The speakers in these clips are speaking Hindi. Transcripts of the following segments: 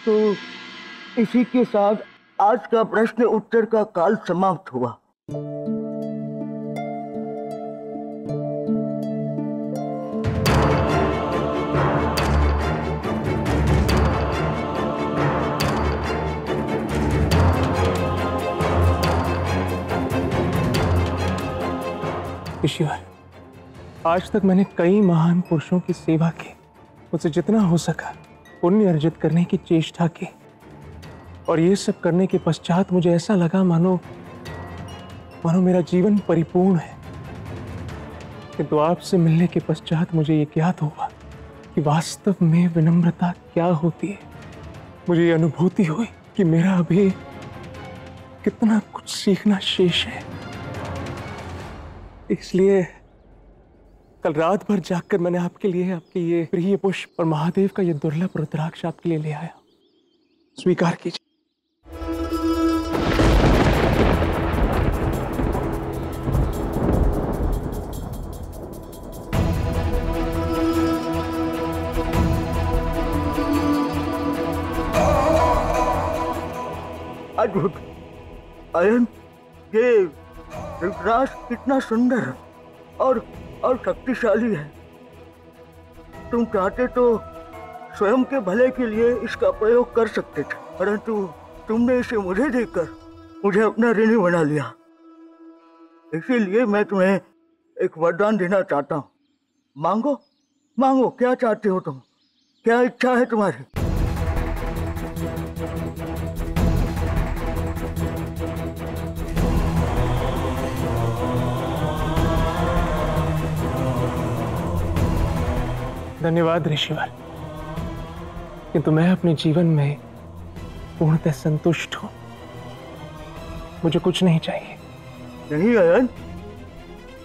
तो इसी के साथ आज का प्रश्न उत्तर का काल समाप्त हुआ। ईश्वर, आज तक मैंने कई महान पुरुषों की सेवा की, मुझसे जितना हो सका पुण्य अर्जित करने की चेष्टा की, और ये सब करने के पश्चात मुझे ऐसा लगा मानो मेरा जीवन परिपूर्ण है। किंतु आपसे मिलने के पश्चात मुझे ये ज्ञात हुआ कि वास्तव में विनम्रता क्या होती है। मुझे ये अनुभूति हुई कि मेरा अभी कितना कुछ सीखना शेष है। इसलिए कल रात भर जागकर मैंने आपके लिए आपके ये प्रिय पुष्प और महादेव का ये दुर्लभ रुद्राक्ष आपके लिए ले आया। स्वीकार कीजिए। अद्भुत अयन, ये रुद्राक्ष कितना सुंदर और शक्तिशाली है। तुम चाहते तो स्वयं के भले के लिए इसका प्रयोग कर सकते थे, परंतु तुमने इसे मुझे देकर मुझे अपना ऋणी बना लिया। इसीलिए मैं तुम्हें एक वरदान देना चाहता हूँ। मांगो मांगो, क्या चाहते हो तुम? क्या इच्छा है तुम्हारी? धन्यवाद ऋषिवर, किंतु मैं अपने जीवन में पूर्णतः संतुष्ट हूं। मुझे कुछ नहीं चाहिए। नहीं अयन,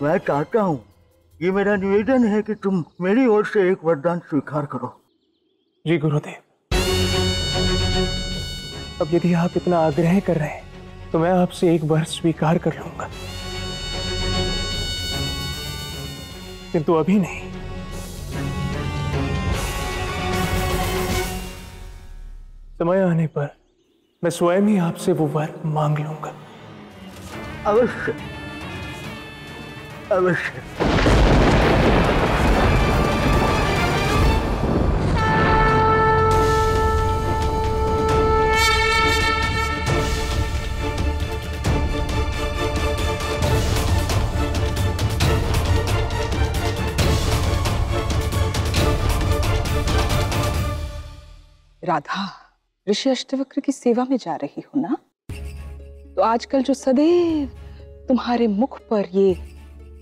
मैं चाहता हूं, ये मेरा निवेदन है कि तुम मेरी ओर से एक वरदान स्वीकार करो। जी गुरुदेव। अब यदि आप इतना आग्रह कर रहे हैं तो मैं आपसे एक बार स्वीकार कर लूंगा, किंतु अभी नहीं। समय आने पर मैं स्वयं ही आपसे वो वर मांग लूंगा। अवश्य अवश्य। राधा, ऋषि अष्टवक्र की सेवा में जा रही हो ना, तो आजकल जो सदैव तुम्हारे मुख पर ये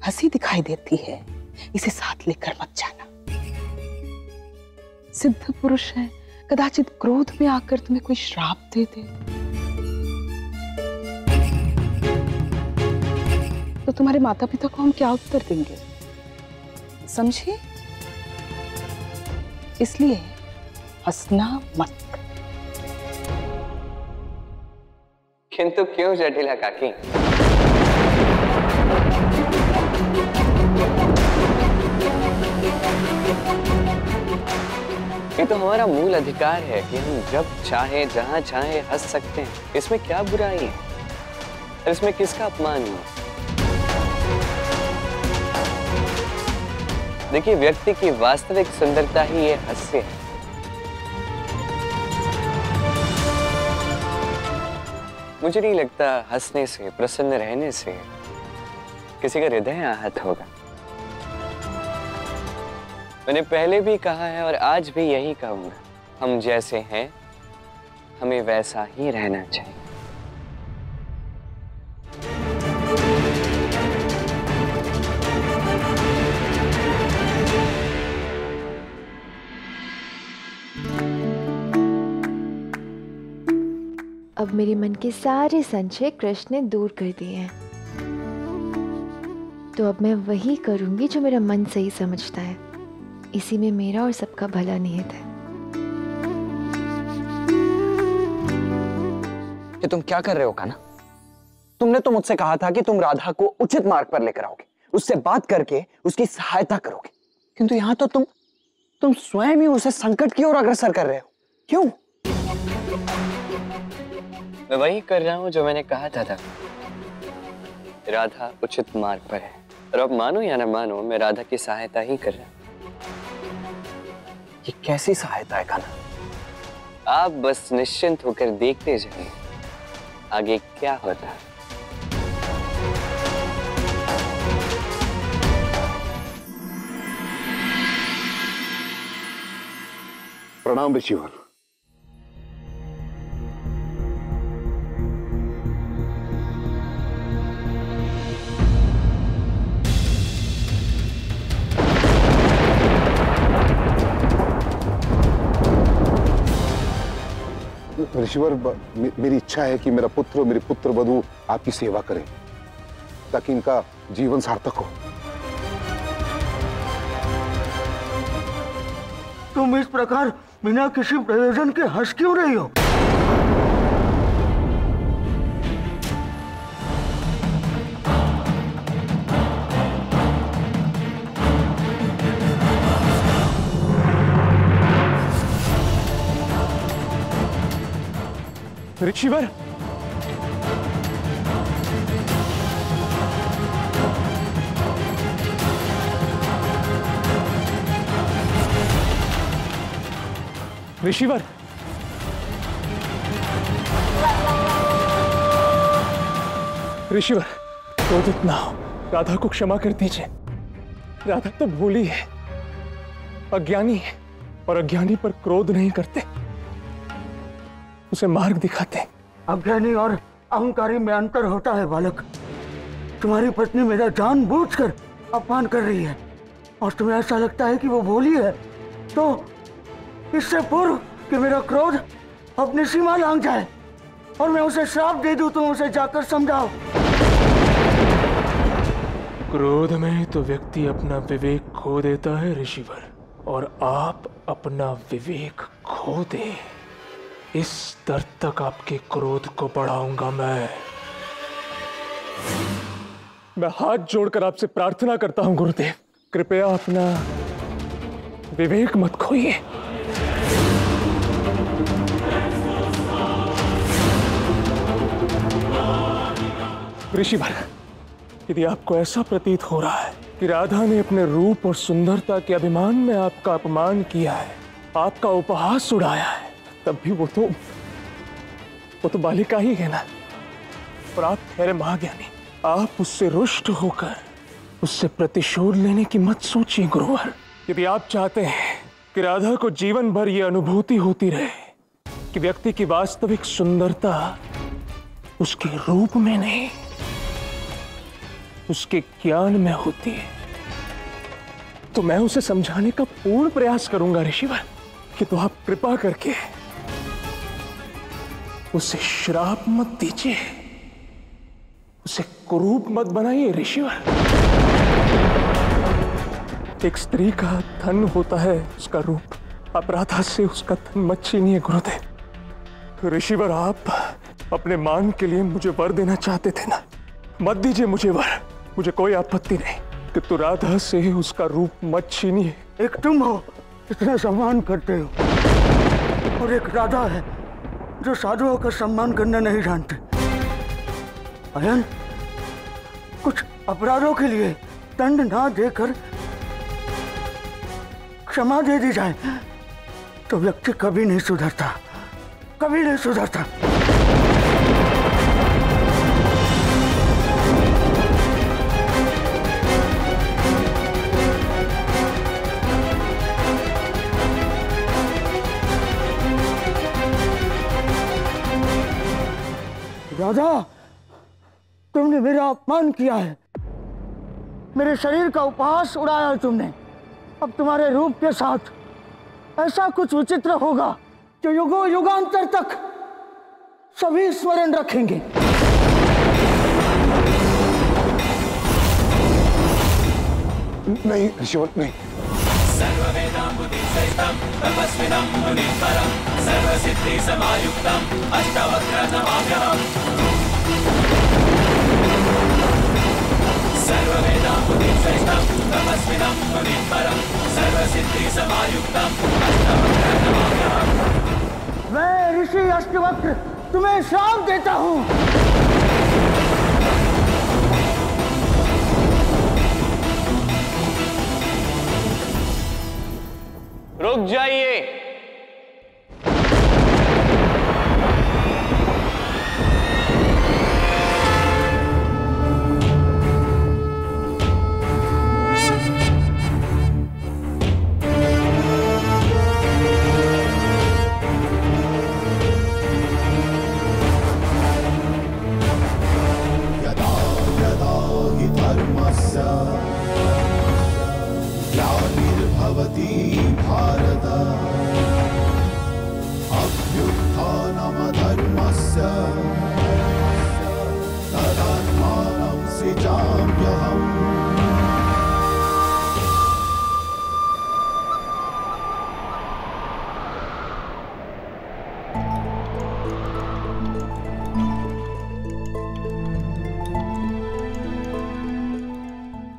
हंसी दिखाई देती है, इसे साथ लेकर मत जाना। सिद्ध पुरुष है, कदाचित क्रोध में आकर तुम्हें कोई श्राप दे दे, तो तुम्हारे माता पिता को हम क्या उत्तर देंगे? समझे? इसलिए हंसना मत। किंतु क्यों जटिला काकी? ये तो हमारा मूल अधिकार है कि हम जब चाहे जहां चाहे हंस सकते हैं। इसमें क्या बुराई है? और इसमें किसका अपमान हुआ? देखिए, व्यक्ति की वास्तविक सुंदरता ही ये हास्य है। मुझे नहीं लगता हंसने से, प्रसन्न रहने से किसी का हृदय आहत होगा। मैंने पहले भी कहा है और आज भी यही कहूंगा, हम जैसे हैं हमें वैसा ही रहना चाहिए। अब मेरे मन के सारे संशय कृष्ण ने दूर कर दिए हैं, तो अब मैं वही करूंगी जो मेरा मन सही समझता है। इसी में मेरा और सबका भला निहित है। ये तुम क्या कर रहे हो कान्हा? तुमने तो मुझसे कहा था कि तुम राधा को उचित मार्ग पर लेकर आओगे, उससे बात करके उसकी सहायता करोगे, किंतु यहां तो तुम स्वयं ही उसे संकट की ओर अग्रसर कर रहे हो। क्यों? मैं वही कर रहा हूँ जो मैंने कहा था। राधा उचित मार्ग पर है, और अब मानो या ना मानो मैं राधा की सहायता ही कर रहा हूँ। ये कैसी सहायता है कान्हा? आप बस निश्चिंत होकर देखते जाइए आगे क्या होता है। प्रणाम ऋषिवर। ऋषिवर, मेरी इच्छा है कि मेरा पुत्र और मेरी पुत्र वधू आपकी सेवा करें ताकि इनका जीवन सार्थक हो। तुम इस प्रकार बिना किसी प्रयोजन के हंस क्यों रही हो? ऋषिवर, ऋषिवर, ऋषिवर, क्रोधित ना हो। राधा को क्षमा कर दीजिए। राधा तो भोली है, अज्ञानी है, और अज्ञानी पर क्रोध नहीं करते, उसे मार्ग दिखाते। अज्ञानी और अहंकारी में अंतर होता है बालक। तुम्हारी पत्नी मेरा जानबूझकर अपमान कर रही है और तुम्हें ऐसा लगता है कि वो भोली है, तो इससे पूर्व कि मेरा क्रोध अपनी सीमा लांघ जाए और मैं उसे श्राप दे दूं, तुम उसे जाकर समझाओ। क्रोध में तो व्यक्ति अपना विवेक खो देता है ऋषिवर, और आप अपना विवेक खो दे, इस स्तर तक आपके क्रोध को बढ़ाऊंगा मैं हाथ जोड़कर आपसे प्रार्थना करता हूं गुरुदेव, कृपया अपना विवेक मत खोइए। ऋषिवर, यदि आपको ऐसा प्रतीत हो रहा है कि राधा ने अपने रूप और सुंदरता के अभिमान में आपका अपमान किया है, आपका उपहास उड़ाया है, तब भी वो तो बालिका ही है ना, और आप ठहरे महाज्ञानी। आप उससे रुष्ट होकर उससे प्रतिशोध लेने की मत सोचिए गुरुवर। यदि आप चाहते हैं कि राधा को जीवन भर ये अनुभूति होती रहे कि व्यक्ति की वास्तविक सुंदरता उसके रूप में नहीं, उसके ज्ञान में होती है, तो मैं उसे समझाने का पूर्ण प्रयास करूंगा ऋषिवर, कि तो आप कृपा करके उसे श्राप मत दीजिए, उसे कुरूप मत बनाइए ऋषिवर। एक स्त्री का धन होता है उसका रूप, आप राधा से उसका धन मत छीनिए गुरुदेव। ऋषिवर, आप अपने मान के लिए मुझे वर देना चाहते थे ना, मत दीजिए मुझे वर, मुझे कोई आपत्ति नहीं, कि तू राधा से उसका रूप मत छीनिए। एक तुम हो इतना सम्मान करते हो, और एक राधा है जो साधुओं का सम्मान करना नहीं जानते। अयन, कुछ अपराधों के लिए दंड ना देकर क्षमा दे दी जाए तो व्यक्ति कभी नहीं सुधरता, कभी नहीं सुधरता। राधा, तुमने मेरा अपमान किया है, मेरे शरीर का उपहास उड़ाया तुमने। अब तुम्हारे रूप के साथ ऐसा कुछ विचित्र होगा जो युगों युगांतर तक सभी स्मरण रखेंगे। नहीं ऋषिवर, नहीं। मैं ऋषि अष्टवक्र तुम्हें श्राप देता हूँ। रुक जाइए। यदा यदा हि धर्मस्य ग्लानिर्भवति भारत अभ्युत्थानमधर्मस्य तदात्मानं सृजाम्यहम्।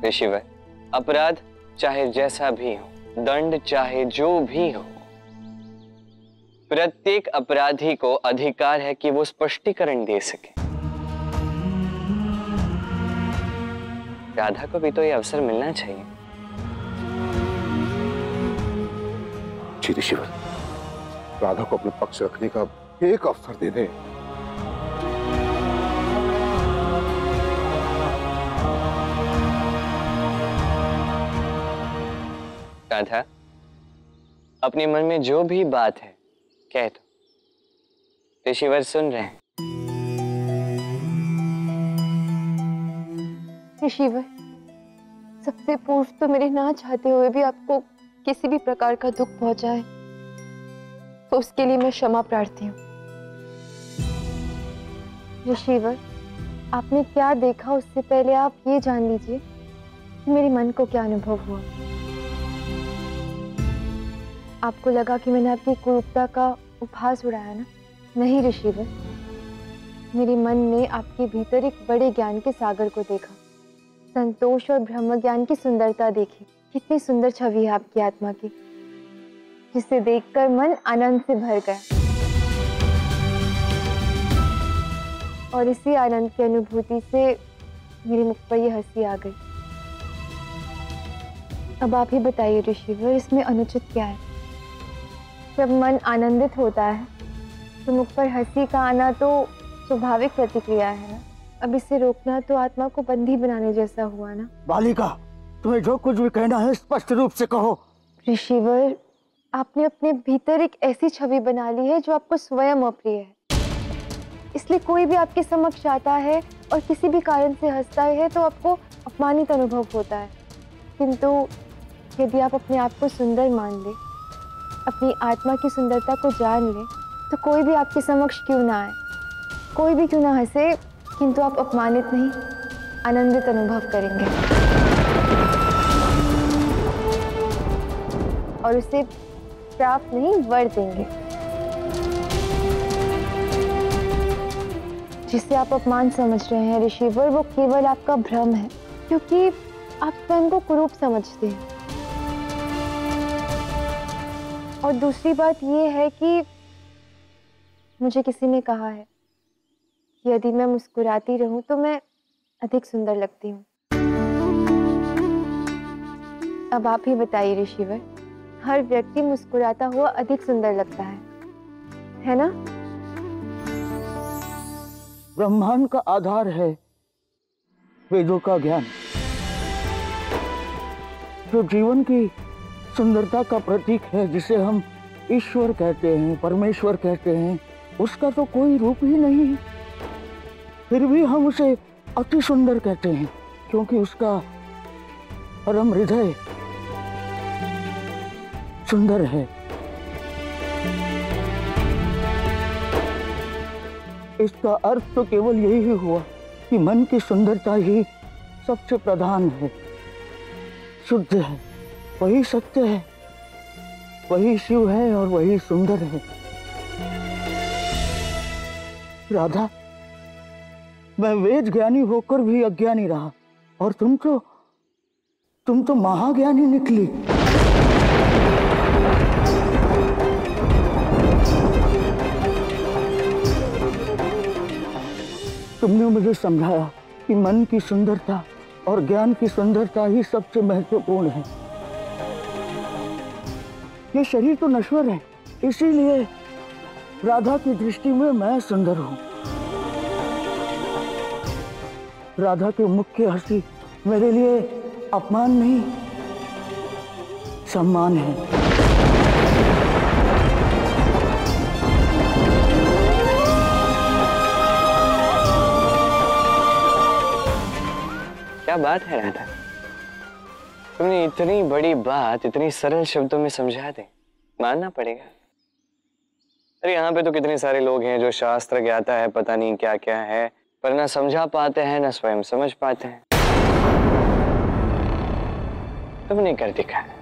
ऋषिवर, अपराध चाहे जैसा भी हो, दंड चाहे जो भी हो, प्रत्येक अपराधी को अधिकार है कि वो स्पष्टीकरण दे सके। राधा को भी तो ये अवसर मिलना चाहिए। जी ऋषिवर, राधा को अपने पक्ष रखने का एक अवसर दे दें। राधा, अपने मन में जो भी बात है कह दो, ऋषिवर सुन रहे हैं। ऋषिवर, सबसे पूर्व तो मेरे ना चाहते हुए भी आपको किसी भी प्रकार का दुख पहुंचाए तो उसके लिए मैं क्षमा प्रार्थी हूँ। ऋषिवर, आपने क्या देखा उससे पहले आप ये जान लीजिए कि मेरे मन को क्या अनुभव हुआ। आपको लगा कि मैंने आपकी कुरूपता का उपहास उड़ाया ना? नहीं ऋषिवर, मेरे मन ने आपके भीतर एक बड़े ज्ञान के सागर को देखा, संतोष और ब्रह्म ज्ञान की सुंदरता देखी। कितनी सुंदर छवि है आपकी आत्मा की, जिसे देखकर मन आनंद से भर गया। और इसी आनंद की अनुभूति से मेरे मुख पर यह हंसी आ गई। अब आप ही बताइए ऋषिवर, इसमें अनुचित क्या है? जब मन आनंदित होता है तो मुख पर हंसी का आना तो स्वाभाविक प्रतिक्रिया है ना। अब इसे रोकना तो आत्मा को बंदी बनाने जैसा हुआ ना। बालिका, तुम्हें जो कुछ भी कहना है स्पष्ट रूप से कहो। ऋषिवर, आपने अपने भीतर एक ऐसी छवि बना ली है जो आपको स्वयं अप्रिय है, इसलिए कोई भी आपके समक्ष आता है और किसी भी कारण से हंसता है तो आपको अपमानित अनुभव होता है। किंतु यदि आप अपने आप को सुंदर मान ले, अपनी आत्मा की सुंदरता को जान ले, तो कोई भी आपके समक्ष क्यों ना आए, कोई भी क्यों ना हंसे, किंतु आप अपमानित नहीं, आनंदित अनुभव करेंगे और उसे श्राप नहीं वर देंगे। जिसे आप अपमान समझ रहे हैं ऋषिवर, वो केवल आपका भ्रम है, क्योंकि आप स्वयं को कुरूप समझते हैं। और दूसरी बात यह है कि मुझे किसी ने कहा है कि यदि मैं मुस्कुराती रहूं तो मैं अधिक सुंदर लगती हूँ। अब आप ही बताइए ऋषिवर, हर व्यक्ति मुस्कुराता हुआ अधिक सुंदर लगता है ना? ब्रह्मांड का आधार है वेदों का ज्ञान, जो जीवन की सुंदरता का प्रतीक है, जिसे हम ईश्वर कहते हैं, परमेश्वर कहते हैं, उसका तो कोई रूप ही नहीं है। फिर भी हम उसे अति सुंदर कहते हैं, क्योंकि उसका परम हृदय सुंदर है। इसका अर्थ तो केवल यही हुआ कि मन की सुंदरता ही सबसे प्रधान है, शुद्ध है, वही सत्य है, वही शिव है और वही सुंदर है। राधा, मैं वेद ज्ञानी होकर भी अज्ञानी रहा और तुम तो महाज्ञानी निकली। तुमने मुझे समझाया कि मन की सुंदरता और ज्ञान की सुंदरता ही सबसे महत्वपूर्ण है। ये शरीर तो नश्वर है, इसीलिए राधा की दृष्टि में मैं सुंदर हूँ। राधा के मुख की हंसी मेरे लिए अपमान नहीं, सम्मान है। क्या बात है राधा, तुमने इतनी बड़ी बात इतनी सरल शब्दों में समझा दी, मानना पड़ेगा। अरे यहाँ पे तो कितने सारे लोग हैं जो शास्त्र ज्ञाता है, पता नहीं क्या क्या है, पर ना समझा पाते हैं ना स्वयं समझ पाते हैं। तुमने कर दिखाया।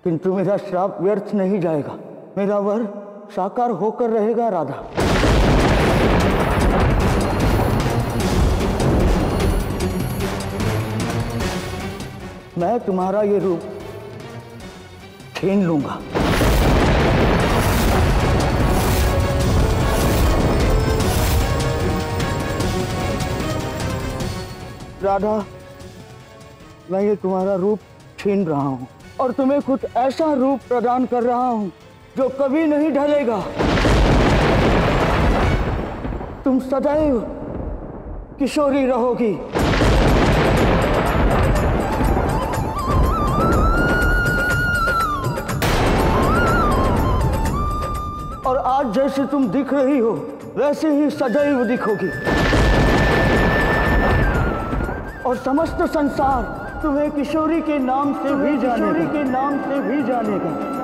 किंतु मेरा श्राप व्यर्थ नहीं जाएगा, मेरा वर साकार होकर रहेगा राधा। मैं तुम्हारा ये रूप छीन लूंगा। राधा, मैं ये तुम्हारा रूप छीन रहा हूँ और तुम्हें कुछ ऐसा रूप प्रदान कर रहा हूँ जो कभी नहीं ढलेगा। तुम सदैव किशोरी रहोगी। और आज जैसे तुम दिख रही हो वैसे ही सदैव दिखोगी और समस्त संसार तुम्हें किशोरी के नाम से भी जानेगा।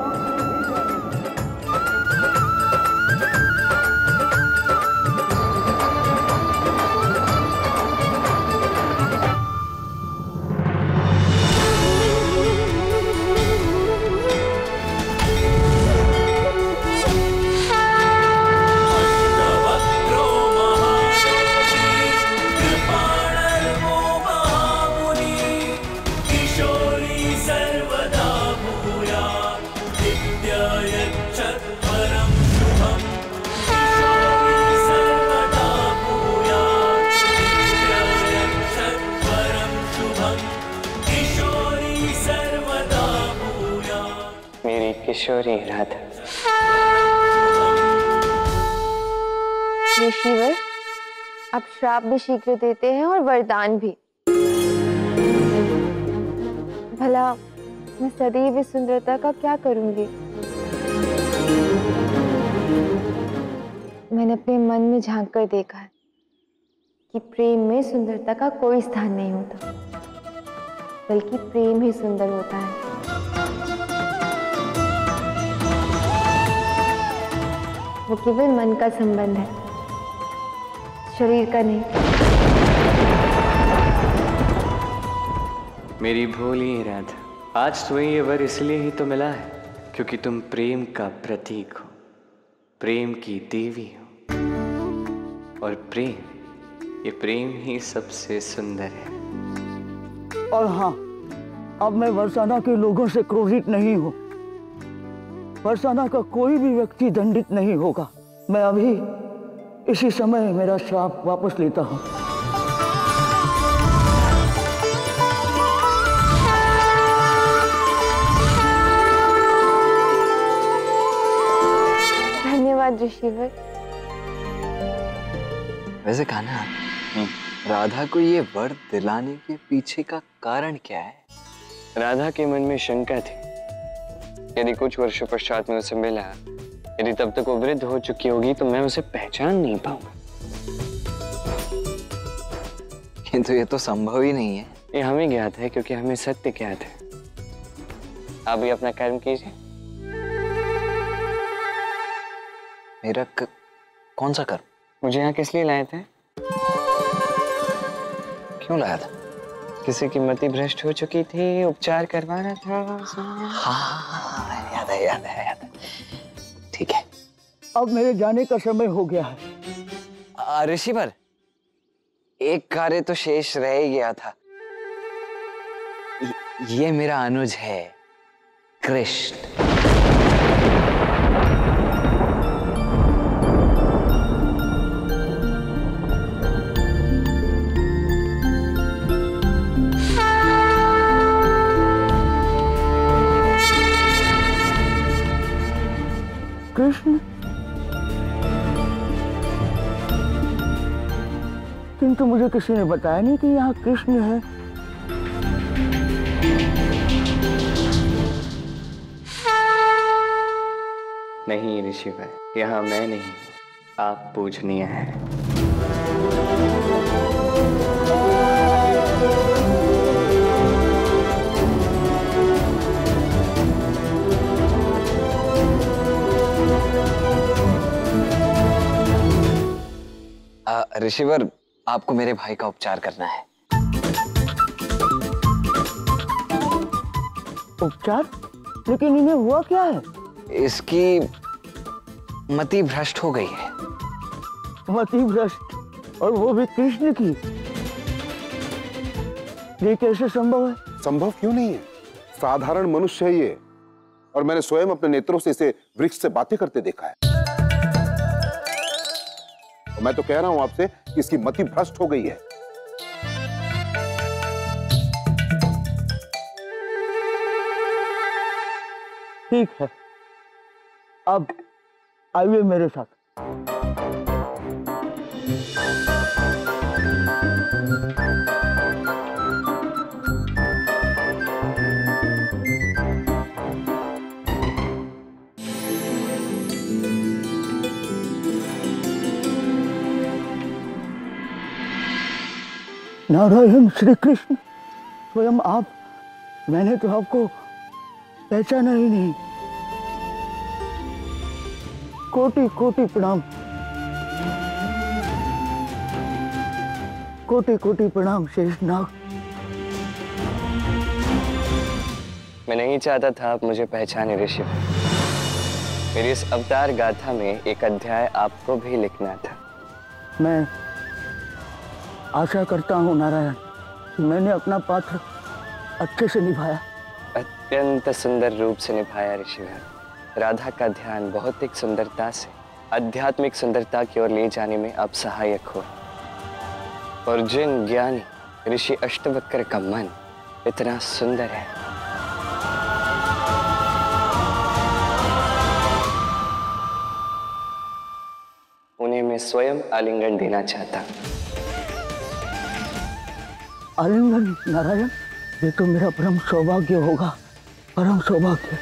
किशोरी राधा। ऋषिवर, आप श्राप भी शीघ्र देते हैं और वरदान भी। भला मैं सदैव इस सुंदरता का क्या करूंगी? मैंने अपने मन में झांक कर देखा है कि प्रेम में सुंदरता का कोई स्थान नहीं होता, बल्कि प्रेम ही सुंदर होता है। वो केवल मन का संबंध है, शरीर का नहीं। मेरी भोली राधा, आज तुम्हें ये वर इसलिए ही तो मिला है क्योंकि तुम प्रेम का प्रतीक हो, प्रेम की देवी हो, और प्रेम, ये प्रेम ही सबसे सुंदर है। और हाँ, अब मैं बरसाना के लोगों से क्रोधित नहीं हूँ। बरसाना का कोई भी व्यक्ति दंडित नहीं होगा। मैं अभी इसी समय मेरा श्राप वापस लेता हूँ। धन्यवाद ऋषिवर। वैसे कान्हा, राधा को ये वर दिलाने के पीछे का कारण क्या है? राधा के मन में शंका थी, यदि कुछ वर्षों पश्चात मैं उसे मिला, यदि तब तक वो वृद्ध हो चुकी होगी तो मैं उसे पहचान नहीं पाऊंगा। किंतु ये तो संभव ही नहीं है। ये हमें ज्ञात है क्योंकि हमें सत्य ज्ञात है। आप भी अपना कर्म कीजिए। मेरा कौन सा कर्म? मुझे यहाँ किस लिए लाए थे? क्यों लाया था? किसी की मति भ्रष्ट हो चुकी थी, उपचार करवाना था। हाँ, याद है। ठीक है, अब मेरे जाने का समय हो गया है। ऋषिवर, एक कार्य तो शेष रह ही गया था। ये मेरा अनुज है, कृष्ण। कृष्ण? किंतु मुझे किसी ने बताया नहीं कि यहाँ कृष्ण है। नहीं ऋषि भाई, यहाँ मैं नहीं, आप पूजनीय हैं। ऋषिवर, आपको मेरे भाई का उपचार करना है। उपचार? लेकिन इन्हें हुआ क्या है? इसकी मति भ्रष्ट हो गई है। मति भ्रष्ट? और वो भी कृष्ण की? ये कैसे संभव है? संभव क्यों नहीं है? साधारण मनुष्य है ये, और मैंने स्वयं अपने नेत्रों से इसे वृक्ष से बातें करते देखा है। और मैं तो कह रहा हूं आपसे कि इसकी मति भ्रष्ट हो गई है। ठीक है, अब आइए मेरे साथ। नारायण श्री कृष्ण, स्वयं आप? मैंने तो आपको पहचाना ही नहीं। कोटि कोटि प्रणाम, कोटि कोटि प्रणाम शेषनाग। मैं नहीं चाहता था आप मुझे पहचाने ऋषि। मेरी इस अवतार गाथा में एक अध्याय आपको भी लिखना था। मैं आशा करता हूँ नारायण कि मैंने अपना पात्र अच्छे से निभाया। अत्यंत सुंदर रूप से निभाया ऋषिवर। राधा का ध्यान भौतिक सुंदरता से आध्यात्मिक सुंदरता की ओर ले जाने में आप सहायक हो। और जिन ज्ञानी ऋषि अष्टवक्र का मन इतना सुंदर है, उन्हें मैं स्वयं आलिंगन देना चाहता। आलिंगन? नारायण, ये तो मेरा परम सौभाग्य होगा, परम सौभाग्य।